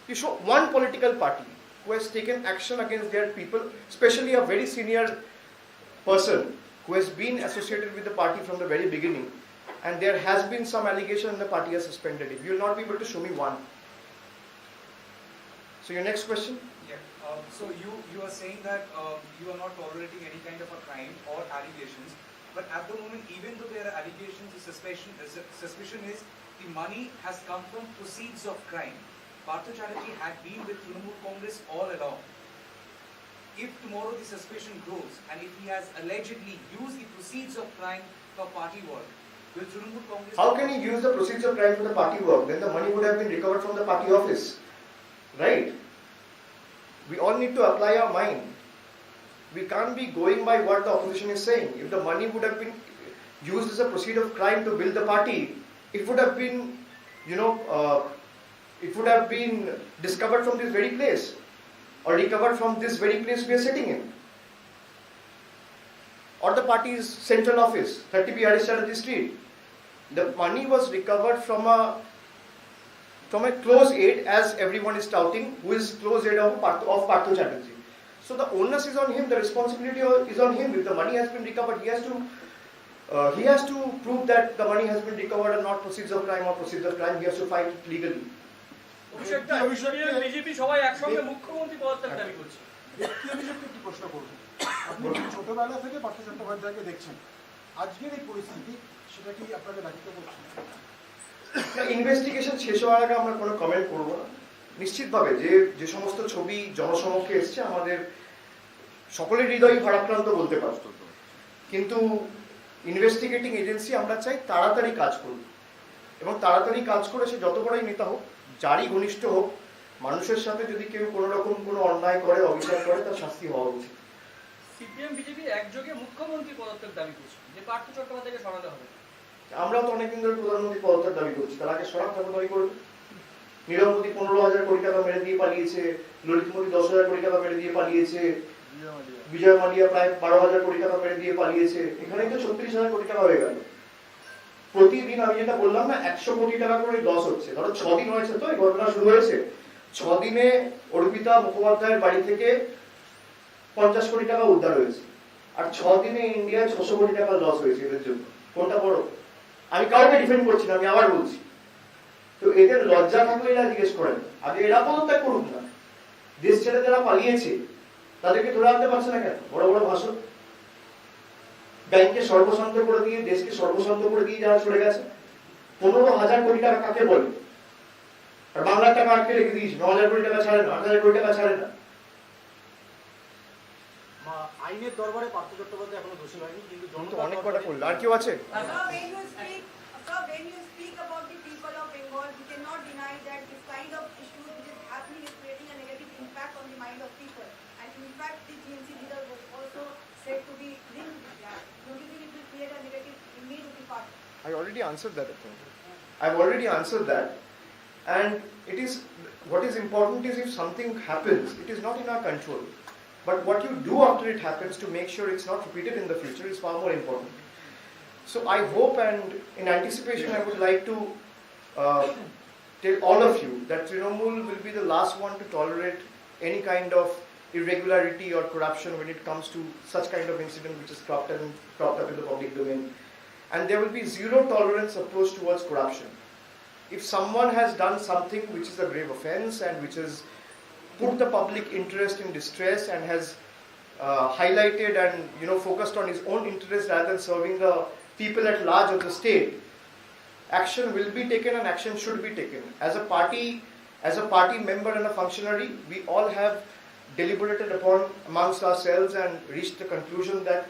you show one political party who has taken action against their people, especially a very senior person who has been associated with the party from the very beginning, and there has been some allegation and the party has suspended it. You will not be able to show me one. So your next question? Yeah. So you are saying that you are not tolerating any kind of a crime or allegations, but at the moment, even though there are allegations, the suspicion is the money has come from proceeds of crime. Partha Chatterjee had been with Trinamool Congress all along. If tomorrow the suspicion grows and if he has allegedly used the proceeds of crime for party work, will Trinamool Congress... How can he use the proceeds of crime for the party work? Then the money would have been recovered from the party office. Right? We all need to apply our mind. We can't be going by what the opposition is saying. If the money would have been used as a proceed of crime to build the party, it would have been, it would have been discovered from this very place or recovered from this very place we are sitting in. Or the party's central office, 30B Harish Chatterjee Street. The money was recovered from a close aide, as everyone is touting, who is close aide of Partha Chatterjee. So the onus is on him, the responsibility is on him. If the money has been recovered, he has to prove that the money has been recovered and not proceeds of crime or proceeds of crime. He has to fight it legally. BJP সবাই একসঙ্গে মুখ্যমন্ত্রী পদত্যাগ দাবি করছে। ব্যক্তি অভিযোগকে একটি প্রশ্ন করব। আপনি ছোটবেলা থেকে পার্থ চট্টোপাধ্যায়কে দেখছেন, আজকের এই পরিস্থিতি সেটা কি আপনাকে ব্যথিত করছে? ইনভেস্টিগেশন শেষ হওয়ার আগে আমরা কোনো কমেন্ট করবো না। নিশ্চিতভাবে যে সমস্ত ছবি জনসমক্ষে এসছে, আমাদের সকলের হৃদয় ভারাক্রান্ত বলতে পারত, কিন্তু ইনভেস্টিগেটিং এজেন্সি আমরা চাই তাড়াতাড়ি কাজ করুক, এবং তাড়াতাড়ি কাজ করে সে যত বড়ই নেতা হোক, যারই ঘনিষ্ঠ হোক, মানুষের সাথে যদি কেউ কোনো রকম কোনো অন্যায় করে, অবিচার করে, তার শাস্তি হওয়া উচিত। সিপিএম বিজেপি একযোগে মুখ্যমন্ত্রী পদত্যাগ দাবি করছে, যে পার্থ চট্টোপাধ্যায়কে সরাতে হবে। আমরা তো অনেকদিন ধরে প্রধানমন্ত্রী পদত্যাগ দাবি করছি, তার আগে সরাব কেন দাবি করবে? নীরব মোদী 15,000 কোটি টাকা মেরে দিয়ে পালিয়েছে, ললিত মোদী 10,000 কোটি টাকা মেরে দিয়ে পালিয়েছে, বিজয় মালিয়া প্রায় 12,000 কোটি টাকা মেরে দিয়ে পালিয়েছে, এখানেই তো 36,000 কোটি টাকা হয়ে গেল। প্রতিদিন আমি যেটা বললাম না, 100 কোটি টাকা করে লস হচ্ছে। ধরো 6 দিন হয়েছে, তো এই ঘটনা শুরু হয়েছে, 6 দিনে অর্পিতা মুখোপাধ্যায়ের বাড়ি থেকে 50 কোটি টাকা উদ্ধার হয়েছে, আর 6 দিনে ইন্ডিয়ায় 600 কোটি টাকা লস হয়েছে এদের জন্য। কোনটা বড়? আমি কাউকে ডিফেন্ড করছি না, আমি আবার বলছি, তো এদের লজ্জা থাকলে এরা জিজ্ঞেস করেন, আগে এরা পদত্যাগ করুক না। দেশ ছেড়ে যারা পালিয়েছে তাদেরকে ধরে আনতে পারছে না কেন? বড় বড় ভাষণ, ব্যাংককে সর্বশান্ত করে দিয়ে, দেশকে সর্বশান্ত করে দিয়ে যারা চলে গেছে। 15,000 কোটি টাকা কাকে বলে? আর বাংলার টাকা আটকে রেখে দিয়েছে, 9,000 কোটি টাকা ছাড়ে না, 8,000 কোটি টাকা ছাড়ে না। আইনের দরবারে পার্থ চট্টোপাধ্যায় এখনো দোষী হয়নি, কিন্তু অনেক কটা করলো। আর কেউ আছে? When you speak about the people of Bengal, you cannot deny that this kind of issue which is happening is creating a negative impact on the mind of people. And in fact, the GNC leader was also said to be linked with that. Don't you think it will create a negative image of the party? I already answered that, I think. I've already answered that. And it is, what is important is if something happens, it is not in our control. But what you do after it happens to make sure it's not repeated in the future is far more important. So I hope, and in anticipation, I would like to tell all of you that Trinamool will be the last one to tolerate any kind of irregularity or corruption when it comes to such kind of incident which is cropped up in the public domain. And there will be zero tolerance approach towards corruption. If someone has done something which is a grave offense and which has put the public interest in distress and has highlighted and focused on his own interest rather than serving the people at large of the state, action will be taken and action should be taken. As a party member and a functionary, we all have deliberated upon amongst ourselves and reached the conclusion that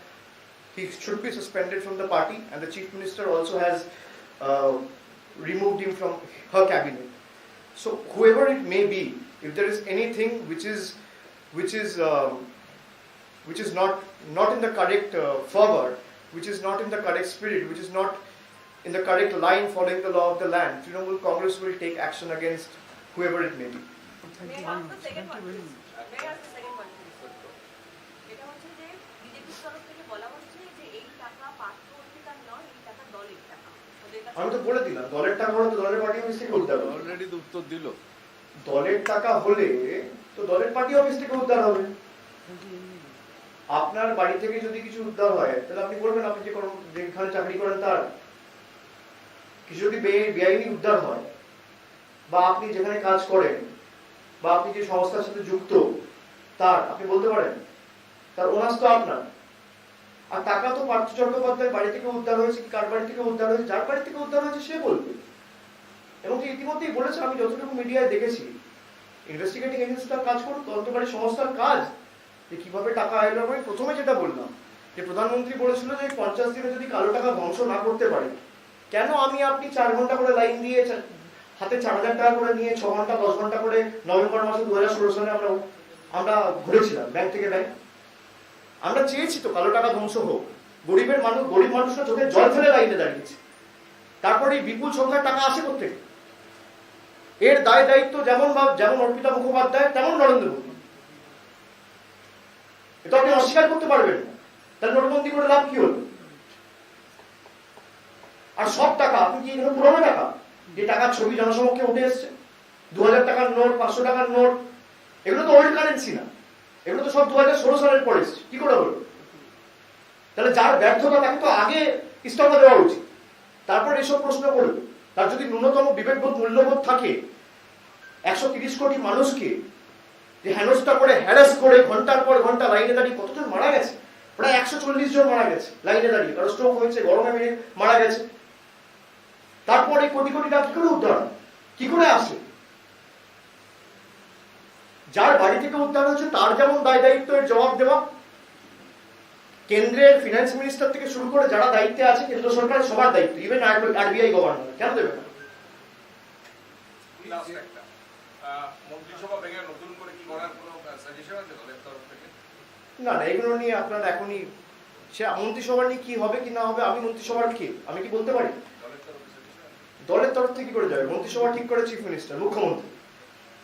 he should be suspended from the party, and the Chief Minister also has removed him from her cabinet. So whoever it may be, if there is anything which is not in the correct fervor, which is not in the correct spirit, which is not in the correct line following the law of the land, Trinamool Congress will take action against whoever it may be. May I ask the second one, please? May I ask the second one, please? এটা হচ্ছে যে বিজেপির তরফ থেকে বলা হচ্ছে যে এই টাকা পার্থ অধিকার নয়, এই টাকা দলের টাকা। ওদের কাছে- আমি তো বলে দিলাম, দলের টাকা হলে তো দলের পার্টি অফিস থেকে উদ্ধার হবে। অলরেডি উত্তর দিল। দলের টাকা হলে তো দলের পার্টি অফিস থেকে উদ্ধার হবে। আপনার বাড়ি থেকে যদি কিছু উদ্ধার হয় তাহলে আপনি বলবেন আপনি যেখানে চাকরি করেন তার। কিছু যদি বেআইনি উদ্ধার হয়, বা আপনি যেখানে কাজ করেন, বা আপনি যে সংস্থার সাথে যুক্ত তার, আপনি বলতে পারেন তার ওনাস তো আপনার। আর টাকা তো পার্থ চট্টোপাধ্যায়ের বাড়ি থেকে উদ্ধার হয়েছে, কার বাড়ি থেকে উদ্ধার হয়েছে, যার বাড়ি থেকে উদ্ধার হয়েছে সে বলবে। এবং যে ইতিমধ্যেই বলেছে, আমি যতটুকু মিডিয়ায় দেখেছি, ইনভেস্টিগেটিং এজেন্সিটার কাজ করুন, তদন্তকারী সংস্থার কাজ যে কিভাবে টাকা এলো। আমি প্রথমে যেটা বললাম যে প্রধানমন্ত্রী বলেছিল যে 50 দিনে যদি কালো টাকা ধ্বংস না করতে পারে, কেন আমি আপনি 4 ঘন্টা করে লাইন দিয়ে হাতে 4000 টাকা করে নিয়ে 6 ঘন্টা 10 ঘন্টা করে নভেম্বর মাসে 2016 সালে আমরা ঘুরেছিলাম ব্যাংক থেকে ব্যাংক। আমরা চেয়েছি তো কালো টাকা ধ্বংস হোক। গরিব মানুষরা চোখে জল ফেলে লাইনে দাঁড়িয়েছে। তারপরে এই বিপুল সংখ্যার টাকা আসে কোথেকে? এর দায় দায়িত্ব যেমন অর্পিতা মুখোপাধ্যায়, তেমন নরেন্দ্র মোদী। এটা আপনি অস্বীকার করতে পারবেন না। তাহলে নোটবন্দি করে লাভ কি হল? আর সব টাকা আপনি কি এখানে পুরনো টাকা, যে টাকার ছবি জনসমক্ষে উঠে এসছে, 2000 টাকার নোট, 500 টাকার নোট, এগুলো তো ওল্ড কারেন্সি না, এগুলো তো সব 2016 সালের পরে এসছে। কি করে হলো? তাহলে যার ব্যর্থতা তাকে তো আগে ইস্তফা দেওয়া উচিত, তারপর এসব প্রশ্ন করবে। তার যদি ন্যূনতম বিবেকবোধ মূল্যবোধ থাকে, 130 কোটি মানুষকে যে হেনস্থা করে, হ্যারাস করে, ঘন্টার পর ঘন্টা লাইনে দাঁড়িয়ে কতজন মারা গেছে? প্রায় 140 জন মারা গেছে লাইনে দাঁড়িয়ে, কারো স্ট্রোক হয়েছে, গরমে মেরে মারা গেছে। তারপরে কোটি কোটি টাকা কি করে উদ্ধার, কি করে আসে? যার বাড়ি থেকে উদ্ধার হয়েছে তার যেমন দায় দায়িত্বের জবাব দেওয়া, কেন্দ্রের ফিনান্স মিনিস্টার থেকে শুরু করে যারা দায়িত্বে আছে কেন্দ্র সরকারের সবার দায়িত্ব, ইভেন আরবিআই গভর্নর, কেন দেবে না? লাস্ট একটা মন্ত্রিসভা ভেঙে নতুন করে কি করার কোনো সাজেশন আছে দলের তরফ থেকে? না, এগুলো নিয়ে আপনারা এখনই, সে মন্ত্রিসভা নিয়ে কি হবে কি না হবে, আমি মন্ত্রিসভার কে আমি কি বলতে পারি? দলের তরফ থেকে কি করে যাবে? মন্ত্রিসভা ঠিক করে চিফ মিনিস্টার,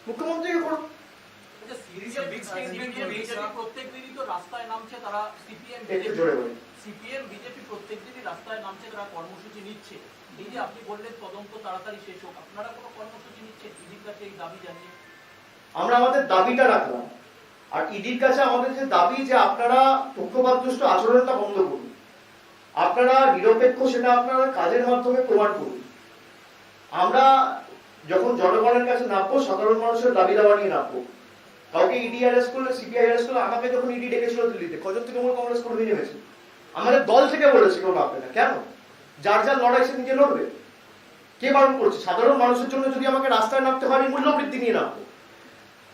মুখ্যমন্ত্রীকে করুন। প্রত্যেক দিনই তো রাস্তায় নামছে তারা, সিপিএম বিজেপি প্রত্যেক দিনই রাস্তায় নামছে, তারা কর্মসূচি নিচ্ছে। এই যে আপনি বললেন তদন্ত তাড়াতাড়ি শেষ হোক, আপনারা কোনো কর্মসূচি নিচ্ছেন ইডির কাছে এই দাবি জানিয়ে? আমরা আমাদের দাবিটা রাখলাম, আর ইডির কাছে আমাদের যে দাবি যে আপনারা পক্ষপাতদুষ্ট আচরণটা বন্ধ করুন, আপনারা নিরপেক্ষ সেটা আপনারা কাজের মাধ্যমে প্রমাণ করুন। আমরা যখন জনগণের কাছে নামবো, সাধারণ মানুষের দাবি দাওয়া নিয়ে নামবো। কাউকে ইডি অ্যারেস্ট করলে, সিবিআই অ্যারেস্ট করলে, আমাকে যখন ইডি ডেকেছিল দিল্লিতে, কজন তৃণমূল কংগ্রেস কর্মী নেমেছে? আমাদের দল থেকে বলেছে কেউ নামবে না। কেন? যার যার লড়াই সে নিজে লড়বে। কে বারণ করছে? সাধারণ মানুষের জন্য যদি আমাকে রাস্তায় নামতে হয়, আমি মূল্য বৃদ্ধি নিয়ে নামবো।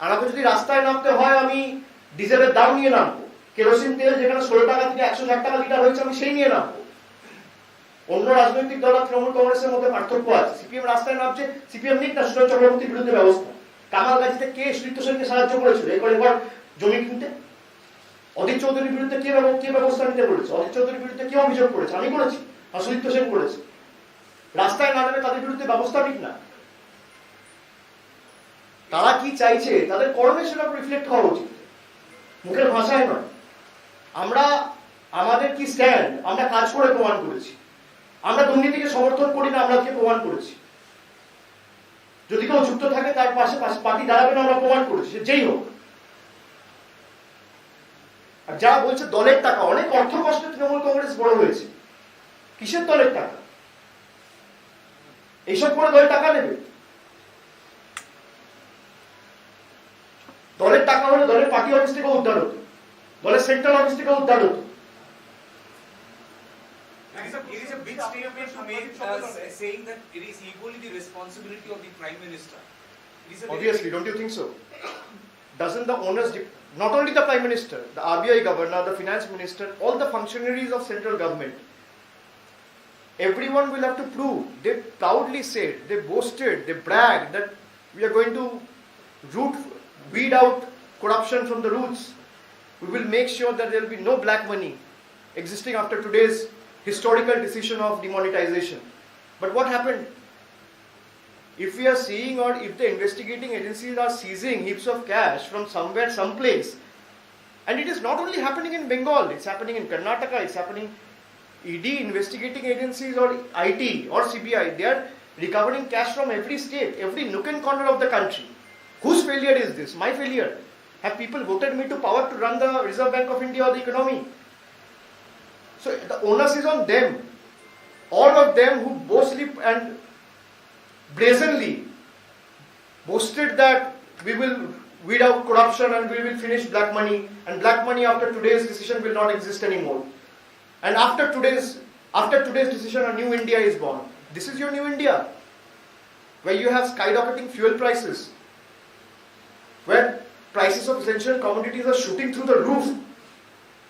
আমাকে যদি রাস্তায় নামতে হয়, আমি ডিজেলের দাম নিয়ে নামবো। কেরোসিন তেল যেখানে 16 টাকা থেকে 160 টাকা লিটার হয়েছে, আমি সেই নিয়ে নামবো। অন্য রাজনৈতিক দল আর তৃণমূল কংগ্রেসের মধ্যে পার্থক্য আছে। সিপিএম রাস্তায় নামছে, সিপিএম নিক না সুজন চক্রবর্তীর বিরুদ্ধে ব্যবস্থা। কামাল গাজীতে কে সুদীপ্ত সেনকে সাহায্য করেছিল এবার জমি কিনতে? অজিত চৌধুরীর বিরুদ্ধে কে ব্যবস্থা নিতে বলেছে? অজিত চৌধুরীর বিরুদ্ধে কে অভিযোগ করেছে? আমি করেছি, আর সুদীপ্ত সেন করেছে। রাস্তায় না নেমে তাদের বিরুদ্ধে ব্যবস্থা নিক না। তারা কি চাইছে, তাদের কর্মে সেটা রিফ্লেক্ট হওয়া উচিত, মুখের ভাষায় নয়। আমরা আমাদের কি স্ট্যান্ড, আমরা কাজ করে প্রমাণ করেছি। আমরা দুর্নীতিকে সমর্থন করি না, আমরা প্রমাণ করেছি। যদি কেউ যুক্ত থাকে তার পাশে পার্টি দাঁড়াবে না, আমরা প্রমাণ করেছি, যেই হোক। আর যারা বলছে দলের টাকা, অনেক অর্থ কষ্টে তৃণমূল কংগ্রেস বড় হয়েছে, কিসের দলের টাকা? এইসব করে দলের টাকা নেবে? দলের টাকা হলে দলের পার্টি অফিস থেকে উদ্ধার হতো, দলের সেন্ট্রাল অফিস থেকে উদ্ধার হতো। It is a big statement to make, saying that it is equally the responsibility of the Prime Minister. Obviously, don't you think so? doesn't the onus, not only the Prime Minister, the RBI Governor, the Finance Minister, all the functionaries of central government, everyone will have to prove. They proudly said, they boasted, they bragged that we are going to weed out corruption from the roots. We will make sure that there will be no black money existing after today's historical decision of demonetization. But what happened? If we are seeing, or if the investigating agencies are seizing heaps of cash from somewhere, someplace, and it is not only happening in Bengal, it's happening in Karnataka, it's happening, ED, investigating agencies, or IT or CBI, they are recovering cash from every state, every nook and corner of the country. Whose failure is this? My failure. Have people voted me to power to run the Reserve Bank of India or the economy? So the onus is on them. All of them who boastfully and brazenly boasted that we will weed out corruption and we will finish black money, and black money after today's decision will not exist anymore. And after today's decision, a new India is born. This is your new India, where you have skyrocketing fuel prices, where prices of essential commodities are shooting through the roof.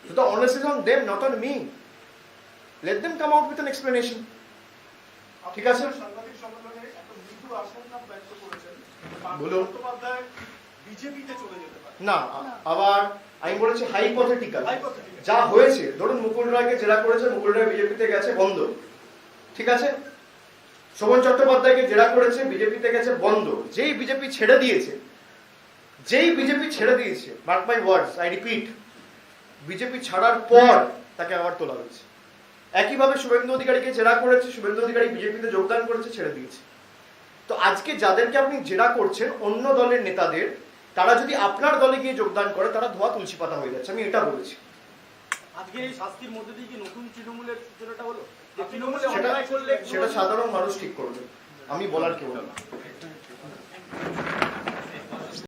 So the onus is on them, not on me. Let them come out with an explanation. ঠিক আছে? সাংবাদিক সম্মেলনে একটা মৃত্যু আশঙ্কা ব্যক্ত করেছেন। বলুন। চট্টোপাধ্যায় বিজেপিতে চলে যেতে পারে। না, আবার আমি বলেছি হাইপোথেটিক্যাল। যা হয়েছে, ধরুন মুকুল রায়কে জেরা করেছে, মুকুল রায় বিজেপিতে গেছে, বন্ধ। ঠিক আছে? শোভন চট্টোপাধ্যায়কে জেরা করেছে, বিজেপিতে গেছে, বন্ধ। যেই বিজেপি ছেড়ে দিয়েছে, mark my words, I repeat, BJP ছাড়ার পর তাকে আবার তোলা হয়েছে। একইভাবে শুভেন্দু অধিকারীকে জেরা করেছে, শুভেন্দু অধিকারী বিজেপিতে যোগদান করেছে, ছেড়ে দিয়েছে। তো আজকে যাদেরকে আপনি জেরা করছেন, অন্য দলের নেতাদের, তারা যদি আপনার দলে গিয়ে যোগদান করে, তারা ধোয়া তুলসী পাতা হয়ে যাচ্ছে। আমি এটা বলেছি। আজকে এই শাস্তির মধ্যে দিয়ে কি নতুন তৃণমূলের সূচনাটা হলো? সেটা সাধারণ মানুষ ঠিক করবে, আমি বলার কেউ না।